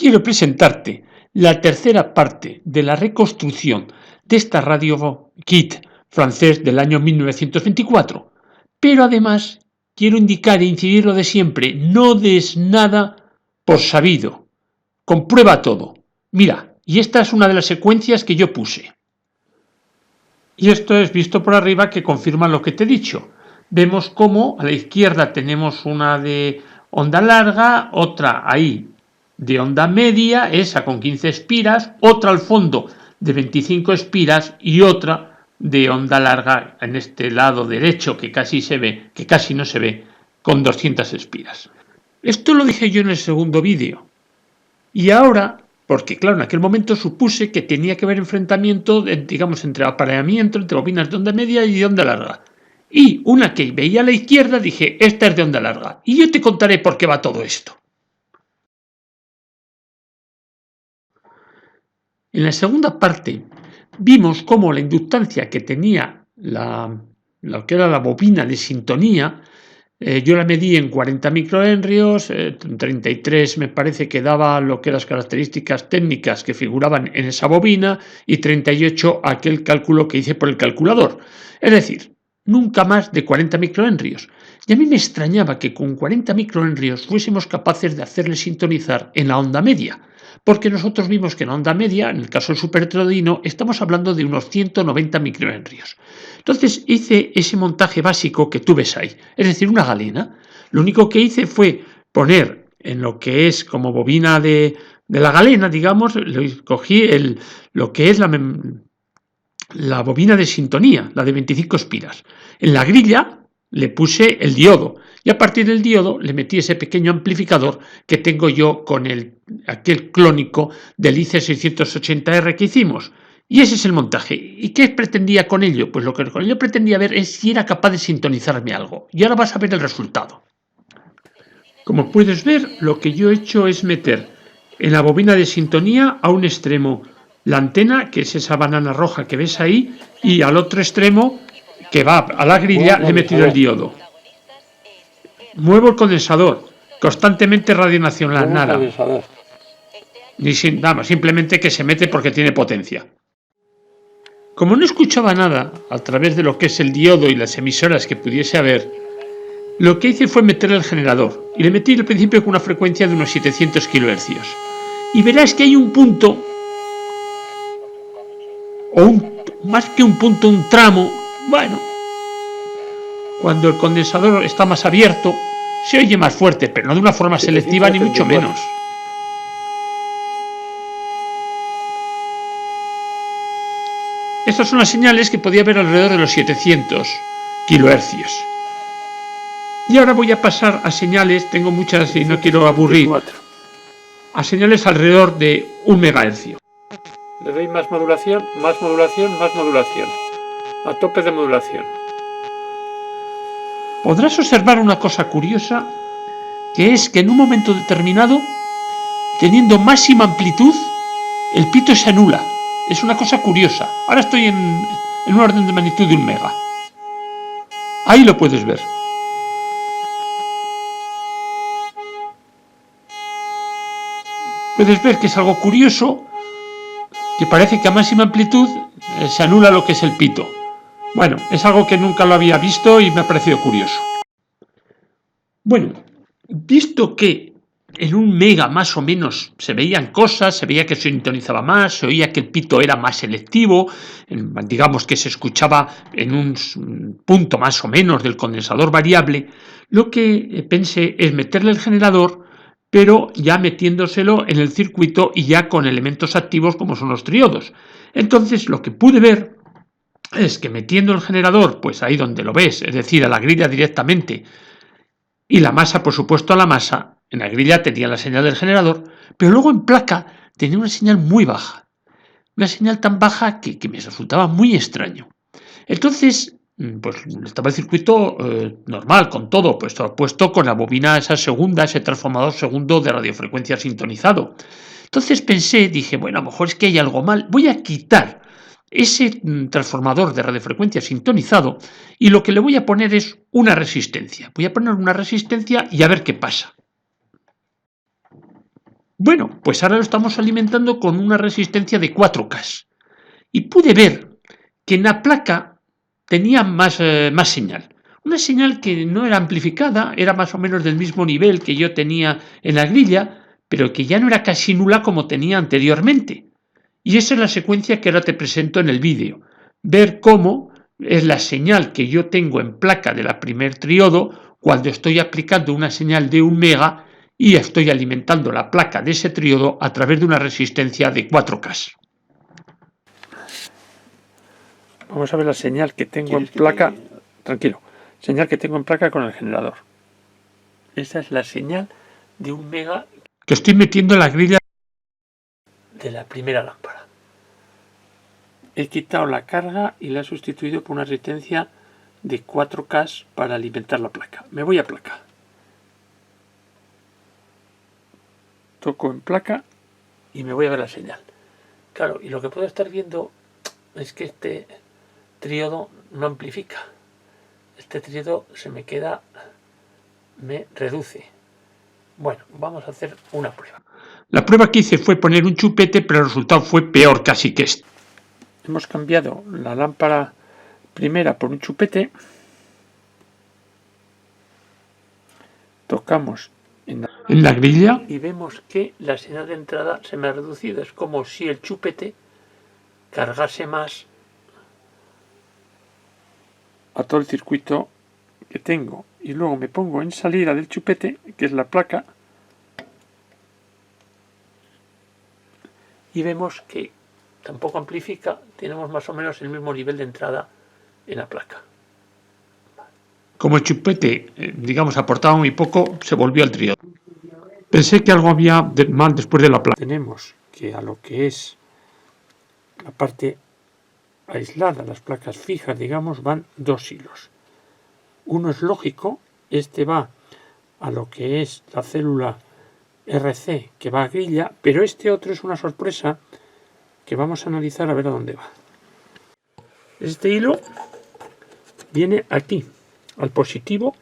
quiero presentarte la tercera parte de la reconstrucción de esta radio kit francés del año 1924. Pero además quiero indicar e incidir lo de siempre, no des nada por sabido, comprueba todo. Mira, y esta es una de las secuencias que yo puse. Y esto es visto por arriba que confirma lo que te he dicho. Vemos cómo a la izquierda tenemos una de onda larga, otra ahí de onda media, esa con 15 espiras, otra al fondo de 25 espiras y otra de onda larga en este lado derecho que casi se ve, que casi no se ve, con 200 espiras. Esto lo dije yo en el segundo vídeo. Y ahora, porque claro, en aquel momento supuse que tenía que haber enfrentamiento, digamos, entre apareamiento, entre bobinas de onda media y de onda larga. Y una que veía a la izquierda dije, esta es de onda larga. Y yo te contaré por qué va todo esto. En la segunda parte vimos cómo la inductancia que tenía lo que era la bobina de sintonía, yo la medí en 40 microhenrios, 33 me parece que daba lo que eran las características técnicas que figuraban en esa bobina y 38 aquel cálculo que hice por el calculador. Es decir, nunca más de 40 microhenrios. Y a mí me extrañaba que con 40 microhenrios fuésemos capaces de hacerle sintonizar en la onda media, porque nosotros vimos que en la onda media, en el caso del superheterodino, estamos hablando de unos 190 microhenrios. Entonces hice ese montaje básico que tú ves ahí, es decir, una galena. Lo único que hice fue poner en lo que es como bobina de la galena, digamos, cogí lo que es la bobina de sintonía, la de 25 espiras. En la grilla le puse el diodo y a partir del diodo le metí ese pequeño amplificador que tengo yo con aquel clónico del IC680R que hicimos. Y ese es el montaje. ¿Y qué pretendía con ello? Pues lo que con ello pretendía ver es si era capaz de sintonizarme algo. Y ahora vas a ver el resultado. Como puedes ver, lo que yo he hecho es meter en la bobina de sintonía a un extremo la antena, que es esa banana roja que ves ahí, y al otro extremo, que va a la grilla, le he metido el diodo. Muevo el condensador, constantemente radio nacional, nada. Ni sin nada, simplemente que se mete porque tiene potencia. Como no escuchaba nada a través de lo que es el diodo y las emisoras que pudiese haber, lo que hice fue meter el generador y le metí al principio con una frecuencia de unos 700 kHz. Y verás que hay un punto, más que un punto, un tramo, bueno, cuando el condensador está más abierto, se oye más fuerte, pero no de una forma selectiva ni mucho menos. Estas son las señales que podía ver alrededor de los 700 kHz. Y ahora voy a pasar a señales, tengo muchas y no quiero aburrir, a señales alrededor de 1 MHz. Le doy más modulación, más modulación, más modulación. A tope de modulación. Podrás observar una cosa curiosa, que es que en un momento determinado, teniendo máxima amplitud, el pito se anula. Es una cosa curiosa. Ahora estoy en un orden de magnitud de 1 mega. Ahí lo puedes ver. Puedes ver que es algo curioso, que parece que a máxima amplitud se anula lo que es el pito. Bueno, es algo que nunca lo había visto y me ha parecido curioso. Bueno, visto que en 1 mega más o menos se veían cosas, se veía que se sintonizaba más, se oía que el pito era más selectivo, digamos que se escuchaba en un punto más o menos del condensador variable, lo que pensé es meterle el generador, pero ya metiéndoselo en el circuito y ya con elementos activos como son los triodos. Entonces lo que pude ver es que metiendo el generador, pues ahí donde lo ves, es decir, a la grilla directamente, y la masa, por supuesto, a la masa, en la grilla tenía la señal del generador, pero luego en placa tenía una señal muy baja. Una señal tan baja que me resultaba muy extraño. Entonces, pues estaba el circuito normal, con todo, puesto con la bobina esa segunda, ese transformador segundo de radiofrecuencia sintonizado. Entonces pensé, dije, bueno, a lo mejor es que hay algo mal, voy a quitar ese transformador de radiofrecuencia sintonizado y lo que le voy a poner es una resistencia. Voy a poner una resistencia y a ver qué pasa. Bueno, pues ahora lo estamos alimentando con una resistencia de 4K. Y pude ver que en la placa tenía más señal. Una señal que no era amplificada, era más o menos del mismo nivel que yo tenía en la grilla, pero que ya no era casi nula como tenía anteriormente. Y esa es la secuencia que ahora te presento en el vídeo. Ver cómo es la señal que yo tengo en placa de la primer triodo cuando estoy aplicando una señal de 1 mega y estoy alimentando la placa de ese triodo a través de una resistencia de 4K. Vamos a ver la señal que tengo en placa. Tranquilo. Señal que tengo en placa con el generador. Esa es la señal de 1 mega que estoy metiendo en la grilla de la primera lámpara. He quitado la carga y la he sustituido por una resistencia de 4K para alimentar la placa. Me voy a placa. Toco en placa y me voy a ver la señal. Claro, y lo que puedo estar viendo es que este tríodo no amplifica. Este tríodo se me queda, me reduce. Bueno, vamos a hacer una prueba. La prueba que hice fue poner un chupete, pero el resultado fue peor casi que este. Hemos cambiado la lámpara primera por un chupete. Tocamos en la grilla y vemos que la señal de entrada se me ha reducido. Es como si el chupete cargase más a todo el circuito que tengo. Y luego me pongo en salida del chupete, que es la placa, y vemos que tampoco amplifica. Tenemos más o menos el mismo nivel de entrada en la placa. Como el chupete, digamos, aportaba muy poco, se volvió al triodo. Pensé que algo había mal después de la placa. Tenemos que a lo que es la parte aislada, las placas fijas, digamos, van 2 hilos. Uno es lógico, este va a lo que es la célula RC que va a grilla, pero este otro es una sorpresa que vamos a analizar a ver a dónde va. Este hilo viene aquí, al positivo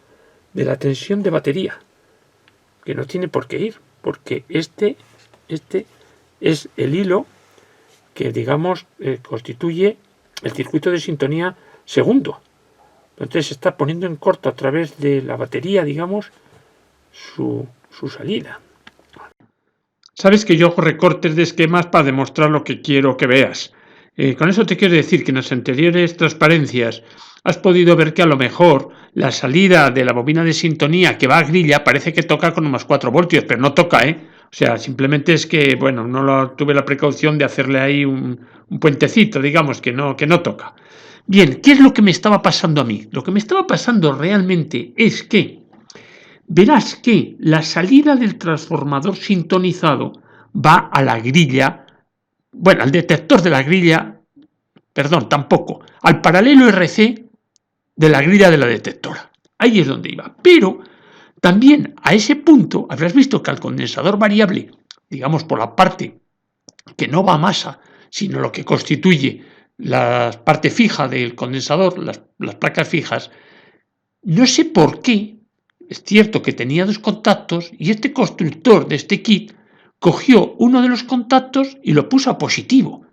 de la tensión de batería, que no tiene por qué ir, porque este es el hilo que, digamos, constituye el circuito de sintonía segundo. Entonces se está poniendo en corto a través de la batería, digamos, su salida. Sabes que yo hago recortes de esquemas para demostrar lo que quiero que veas. Con eso te quiero decir que en las anteriores transparencias has podido ver que a lo mejor la salida de la bobina de sintonía que va a grilla parece que toca con unos 4 voltios, pero no toca, ¿eh? O sea, simplemente es que, bueno, tuve la precaución de hacerle ahí un puentecito, digamos, que no toca. Bien, ¿qué es lo que me estaba pasando a mí? Lo que me estaba pasando realmente es que verás que la salida del transformador sintonizado va a la grilla, bueno, al detector de la grilla, perdón, tampoco, al paralelo RC de la grilla de la detectora. Ahí es donde iba. Pero también a ese punto habrás visto que al condensador variable, digamos por la parte que no va a masa, sino lo que constituye la parte fija del condensador, las placas fijas, no sé por qué, es cierto que tenía 2 contactos y este constructor de este kit cogió uno de los contactos y lo puso a positivo.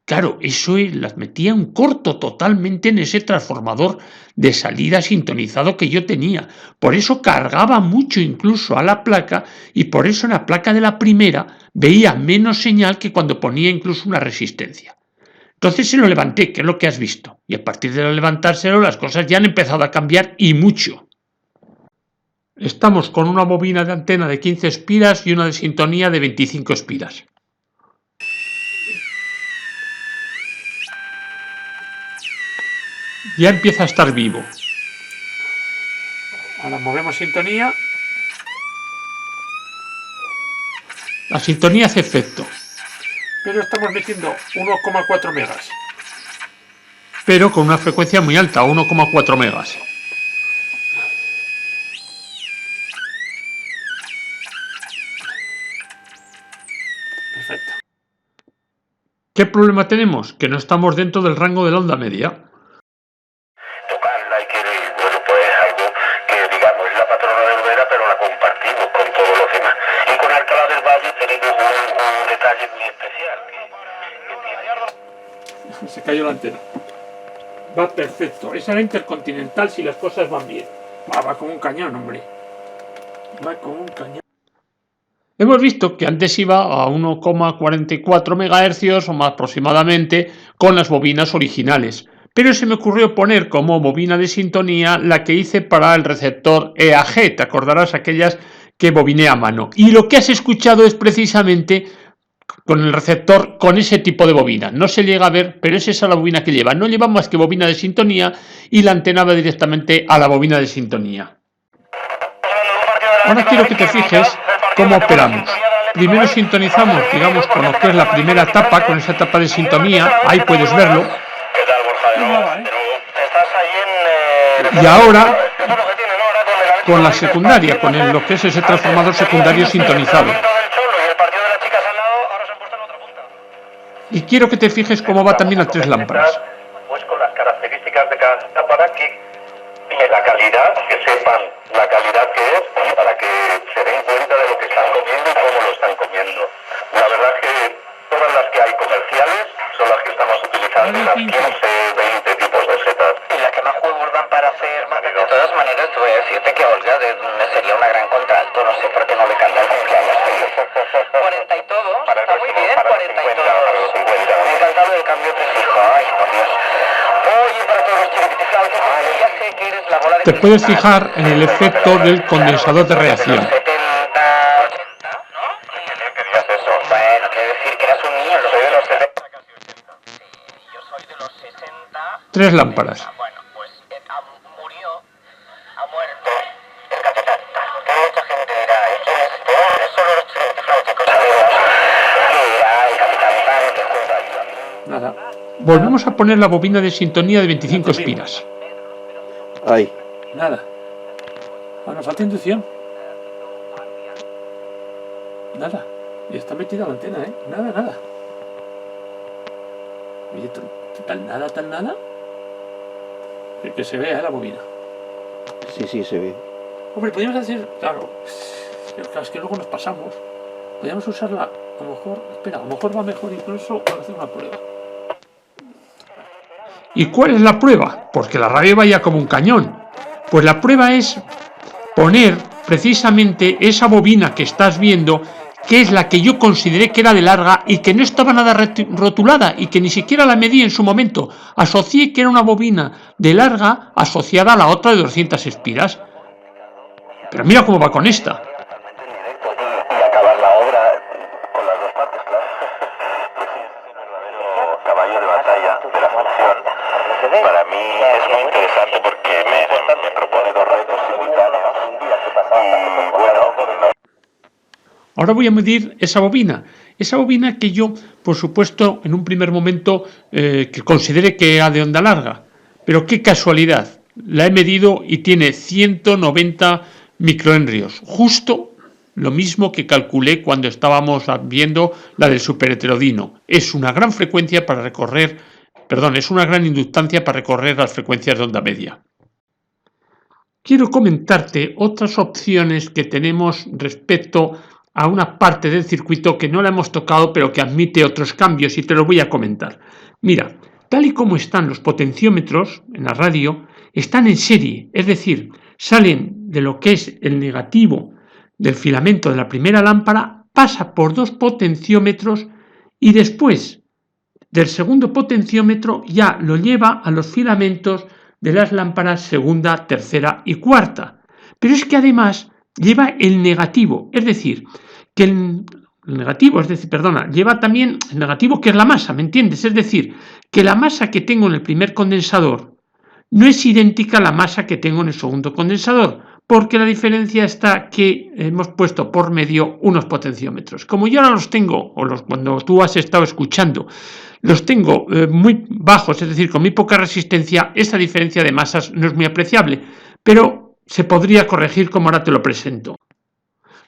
Claro, eso las metía un corto totalmente en ese transformador de salida sintonizado que yo tenía. Por eso cargaba mucho incluso a la placa y por eso en la placa de la primera veía menos señal que cuando ponía incluso una resistencia. Entonces se lo levanté, que es lo que has visto. Y a partir de levantárselo las cosas ya han empezado a cambiar y mucho. Estamos con una bobina de antena de 15 espiras y una de sintonía de 25 espiras. Ya empieza a estar vivo. Ahora movemos sintonía. La sintonía hace efecto. Pero estamos metiendo 1,4 megas. Pero con una frecuencia muy alta, 1,4 megas. Perfecto. ¿Qué problema tenemos? Que no estamos dentro del rango de la onda media. Tocarla y que, bueno, pues algo que digamos es la patrona de Udera, pero la compartimos con todos los demás. Y con Alcalá del Valle tenemos cayó la antena. Va perfecto. Esa era Intercontinental si las cosas van bien. Va como un cañón, hombre. Va como un cañón. Hemos visto que antes iba a 1,44 MHz o más aproximadamente con las bobinas originales, pero se me ocurrió poner como bobina de sintonía la que hice para el receptor EAG, te acordarás aquellas que bobiné a mano. Y lo que has escuchado es precisamente con el receptor con ese tipo de bobina. No se llega a ver, pero es esa la bobina que lleva. No lleva más que bobina de sintonía y la antena va directamente a la bobina de sintonía. Ahora quiero que te fijes cómo operamos. Primero sintonizamos, digamos, con lo que es la primera etapa, con esa etapa de sintonía. Ahí puedes verlo. ¿Qué tal, Borja? De nuevo. Estás ahí en... Y ahora con la secundaria, con lo que es ese transformador secundario sintonizado. Y quiero que te fijes cómo va también a 3 lámparas. Pues con las características de cada lámpara que la calidad, que sepan la calidad que es y para que se den cuenta de lo que están comiendo y cómo lo están comiendo. La verdad es que todas las que hay comerciales son las que estamos utilizando, las 15, 20 tipos de setas. Y las que más juegos dan para hacer más. De todas maneras, te voy a decirte que Olga sería una gran contralto, no sé por qué no le canta el cumpleaños. 40 y todo, está muy bien, 40 y todo. Me ha encantado el cambio de fijo, ay, por Dios. Oye, para todos los chiquititos, ya sé que eres la bola de... Te puedes fijar en el efecto del condensador de reacción. 70, 80, ¿no? ¿Qué digas eso? Bueno, quiere decir que eras un niño, soy de los 70, casi 80. Sí, yo soy de los 60. 3 lámparas. Bueno, pues murió, ha muerto el capitán. Que mucha gente dirá, ¿y quién es este hombre? Solo los chiquitifláuticos sabemos que era el capitán Pan que junto a John. Nada. Volvemos a poner la bobina de sintonía de 25 espiras. Ahí. Nada. Nos falta inducción. Nada. Y está metida la antena, ¿eh? Nada. Oye, tal nada. Que se vea, la bobina. Sí, se ve. Hombre, podríamos decir, claro, es que luego nos pasamos. Podríamos usarla, a lo mejor, a lo mejor va mejor incluso para hacer una prueba. ¿Y cuál es la prueba? Pues que la radio vaya como un cañón. Pues la prueba es poner precisamente esa bobina que estás viendo, que es la que yo consideré que era de larga y que no estaba nada rotulada y que ni siquiera la medí en su momento. Asocié que era una bobina de larga asociada a la otra de 200 espiras. Pero mira cómo va con esta. Y acabar la obra con las dos partes, claro. Pues sí, ese es el verdadero caballo de batalla de la función. Para mí es muy interesante porque me propone dos retos simultáneos. Bueno, Ahora voy a medir esa bobina que yo, por supuesto, en un primer momento que consideré que era de onda larga, pero qué casualidad, la he medido y tiene 190 microhenrios, justo lo mismo que calculé cuando estábamos viendo la del superheterodino. Es una gran frecuencia para recorrer, es una gran inductancia para recorrer las frecuencias de onda media. Quiero comentarte otras opciones que tenemos respecto a una parte del circuito que no la hemos tocado pero que admite otros cambios y te lo voy a comentar. Mira, tal y como están los potenciómetros en la radio, están en serie, es decir, salen de lo que es el negativo del filamento de la primera lámpara, pasa por 2 potenciómetros y después del segundo potenciómetro ya lo lleva a los filamentos de las lámparas segunda, tercera y cuarta. Pero es que además lleva el negativo, es decir, que lleva también el negativo que es la masa, ¿me entiendes? Es decir, que la masa que tengo en el primer condensador no es idéntica a la masa que tengo en el segundo condensador, porque la diferencia está que hemos puesto por medio unos potenciómetros. Como yo ahora los tengo, cuando tú has estado escuchando, los tengo muy bajos, es decir, con muy poca resistencia, esa diferencia de masas no es muy apreciable, pero se podría corregir como ahora te lo presento.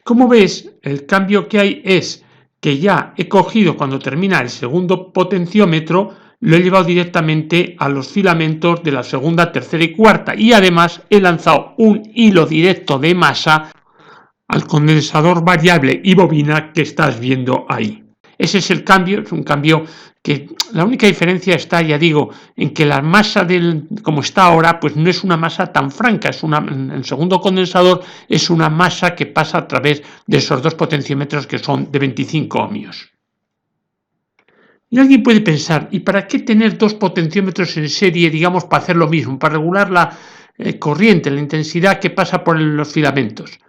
Como ves, el cambio que hay es que ya he cogido cuando termina el segundo potenciómetro, lo he llevado directamente a los filamentos de la segunda, tercera y cuarta y además he lanzado un hilo directo de masa al condensador variable y bobina que estás viendo ahí. Ese es el cambio, es un cambio que la única diferencia está, ya digo, en que la masa como está ahora, pues no es una masa tan franca, el segundo condensador es una masa que pasa a través de esos dos potenciómetros que son de 25 ohmios. Y alguien puede pensar, ¿y para qué tener dos potenciómetros en serie, digamos, para hacer lo mismo, para regular la corriente, la intensidad que pasa por los filamentos?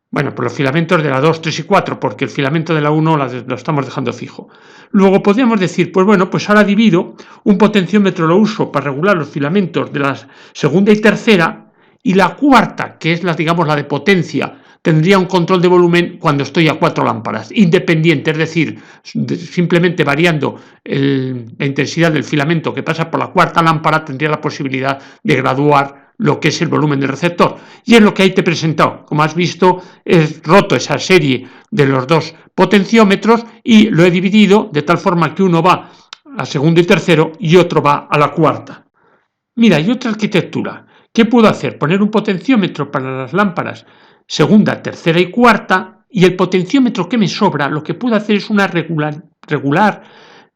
Bueno, por los filamentos de la 2, 3 y 4, porque el filamento de la 1 lo estamos dejando fijo. Luego podríamos decir, pues bueno, pues ahora divido, un potenciómetro lo uso para regular los filamentos de la segunda y tercera, y la cuarta, que es digamos la de potencia, tendría un control de volumen cuando estoy a 4 lámparas, independiente, es decir, simplemente variando la intensidad del filamento que pasa por la cuarta lámpara, tendría la posibilidad de graduar lo que es el volumen del receptor. Y es lo que ahí te he presentado. Como has visto, he roto esa serie de los dos potenciómetros y lo he dividido de tal forma que uno va a segundo y tercero y otro va a la cuarta. Mira, y otra arquitectura. ¿Qué puedo hacer? Poner un potenciómetro para las lámparas segunda, tercera y cuarta, y el potenciómetro que me sobra, lo que puedo hacer es una regular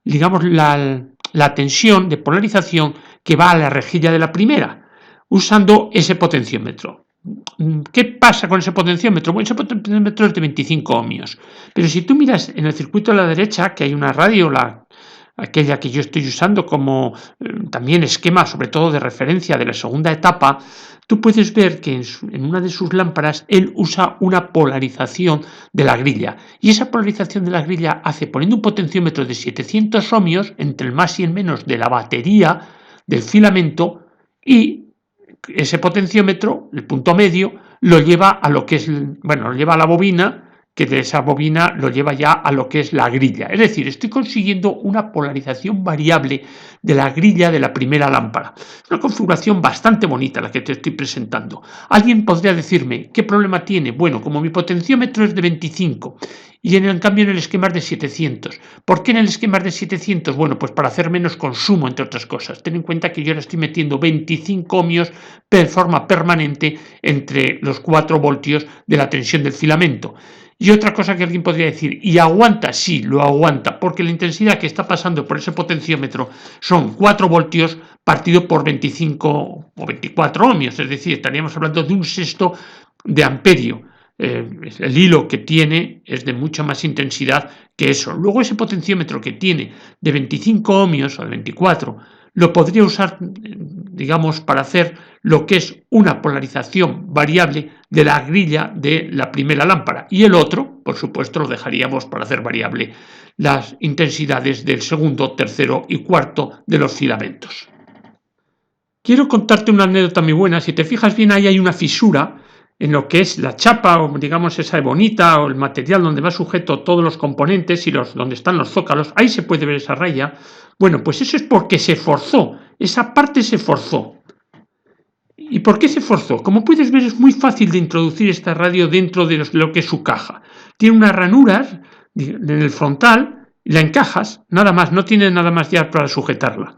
digamos, la tensión de polarización que va a la rejilla de la primera, usando ese potenciómetro. ¿Qué pasa con ese potenciómetro? Bueno, ese potenciómetro es de 25 ohmios, pero si tú miras en el circuito a la derecha, que hay una radio, aquella que yo estoy usando como también esquema, sobre todo de referencia de la segunda etapa, tú puedes ver que en una de sus lámparas él usa una polarización de la grilla. Y esa polarización de la grilla hace, poniendo un potenciómetro de 700 ohmios entre el más y el menos de la batería del filamento, y ese potenciómetro, el punto medio, lo lleva a lo que es, bueno, lo lleva a la bobina, que de esa bobina lo lleva ya a lo que es la grilla. Es decir, estoy consiguiendo una polarización variable de la grilla de la primera lámpara. Es una configuración bastante bonita la que te estoy presentando. Alguien podría decirme, ¿qué problema tiene? Bueno, como mi potenciómetro es de 25 y en cambio en el esquema es de 700. ¿Por qué en el esquema es de 700? Bueno, pues para hacer menos consumo, entre otras cosas. Ten en cuenta que yo ahora estoy metiendo 25 ohmios de forma permanente entre los 4 voltios de la tensión del filamento. Y otra cosa que alguien podría decir, ¿y aguanta? Sí, lo aguanta, porque la intensidad que está pasando por ese potenciómetro son 4 voltios partido por 25 o 24 ohmios, es decir, estaríamos hablando de un sexto de amperio. El hilo que tiene es de mucha más intensidad que eso. Luego ese potenciómetro que tiene de 25 ohmios o de 24 lo podría usar, digamos, para hacer lo que es una polarización variable de la grilla de la primera lámpara. Y el otro, por supuesto, lo dejaríamos para hacer variable las intensidades del segundo, tercero y cuarto de los filamentos. Quiero contarte una anécdota muy buena. Si te fijas bien, ahí hay una fisura en lo que es la chapa, o digamos esa ebonita, o el material donde va sujeto todos los componentes y donde están los zócalos. Ahí se puede ver esa raya. Bueno, pues eso es porque se forzó, esa parte se forzó. ¿Y por qué se forzó? Como puedes ver, es muy fácil de introducir esta radio dentro de lo que es su caja. Tiene unas ranuras en el frontal, la encajas, nada más, no tiene nada más ya para sujetarla.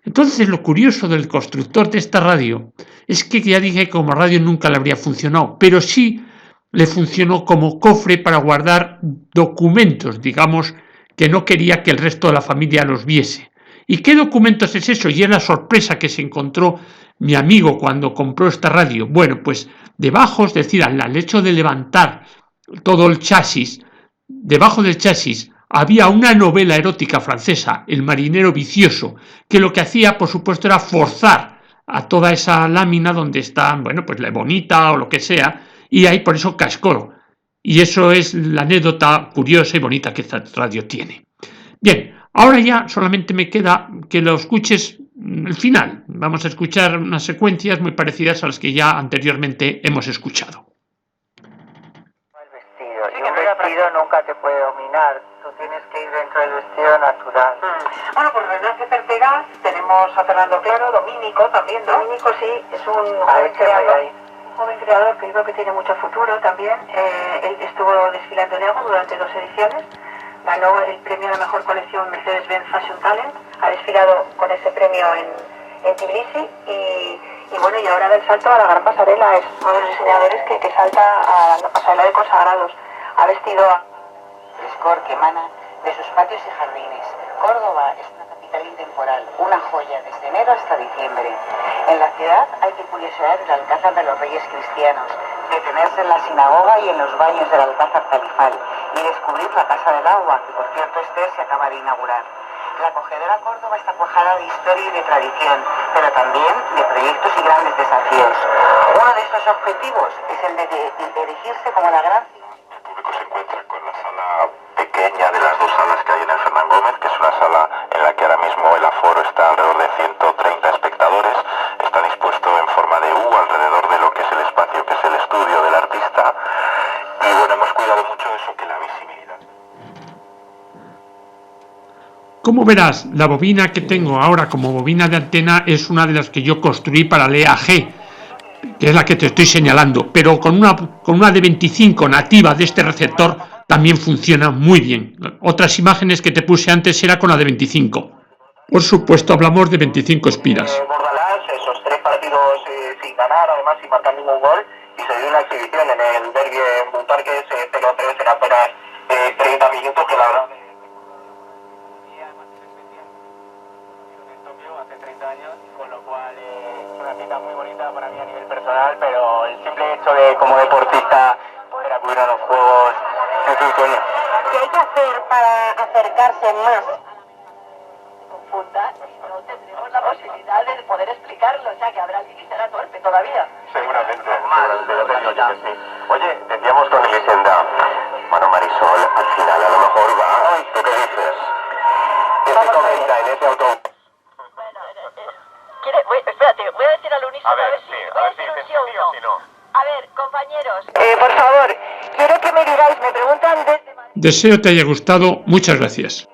Entonces, lo curioso del constructor de esta radio es que ya dije que como radio nunca le habría funcionado, pero sí le funcionó como cofre para guardar documentos, digamos, que no quería que el resto de la familia los viese. ¿Y qué documentos es eso? Y es la sorpresa que se encontró mi amigo cuando compró esta radio. Bueno, pues debajo, es decir, al hecho de levantar todo el chasis, debajo del chasis había una novela erótica francesa, El marinero vicioso, que lo que hacía, por supuesto, era forzar a toda esa lámina donde está, bueno, pues la ebonita o lo que sea, y ahí por eso cascó. Y eso es la anécdota curiosa y bonita que esta radio tiene. Bien, ahora ya solamente me queda que lo escuches el final. Vamos a escuchar unas secuencias muy parecidas a las que ya anteriormente hemos escuchado. El vestido, y un vestido nunca te puede dominar. Tú tienes que ir dentro del vestido natural. Bueno, pues Renace Pertegas, tenemos a Fernando Claro, Domínico también, ¿no? Domínico sí, es un joven creador. Joven creador que yo creo que tiene mucho futuro también. Él estuvo desfilando en EGO durante 2 ediciones. Ganó el premio a la mejor colección Mercedes-Benz Fashion Talent. Ha desfilado con ese premio en Tbilisi y bueno, y ahora da el salto a la gran pasarela. Es uno de los diseñadores que salta a la pasarela de consagrados. Ha vestido a Frescor que emana de sus patios y jardines. Córdoba es una capital intemporal, una joya desde enero hasta diciembre. En la ciudad hay que curiosear el Alcázar de los Reyes Cristianos, detenerse en la sinagoga y en los baños del Alcázar Califal y descubrir la Casa del Agua, que por cierto se acaba de inaugurar. La acogedora Córdoba está cuajada de historia y de tradición, pero también de proyectos y grandes desafíos. Uno de estos objetivos es el de erigirse como la gran ciudad. El público se encuentra con la sala pequeña de las dos salas que hay en el Fernán Gómez, que es una sala en la que ahora mismo el aforo está alrededor de 130 espectadores. Está dispuesto en forma de U alrededor de lo que es el espacio, que es el estudio del artista. Y bueno, hemos cuidado mucho de eso, que la visibilidad. Como verás, la bobina que tengo ahora como bobina de antena es una de las que yo construí para el EAG, que es la que te estoy señalando, pero con una de 25 nativa de este receptor también funciona muy bien. Otras imágenes que te puse antes era con la de 25. Por supuesto, hablamos de 25 espiras. Bordalás, esos 3 partidos sin ganar, además sin marcar ningún gol, y se dio una exhibición en el derbi en Butarque, 0-3 en apenas 30 minutos, que la verdad... hace 30 años, con lo cual es una cita muy bonita para mí a nivel personal, pero el simple hecho de como deportista poder acudir a los juegos es un sueño. ¿Qué hay que hacer para acercarse más? Confunda y no tendremos la posibilidad de poder explicarlo, o sea que habrá alguien que será torpe todavía. Seguramente, lo tengo ya. Sí. Oye, decíamos con Elisenda, bueno, Marisol, al final a lo mejor va, ¿tú qué dices? ¿Qué se comenta en ese autobús? Espérate, voy a decir al unísono, A ver si un dices sí o sí un no. o si no. A ver, compañeros. Por favor, quiero que me digáis, me preguntan desde... Deseo te haya gustado. Muchas gracias.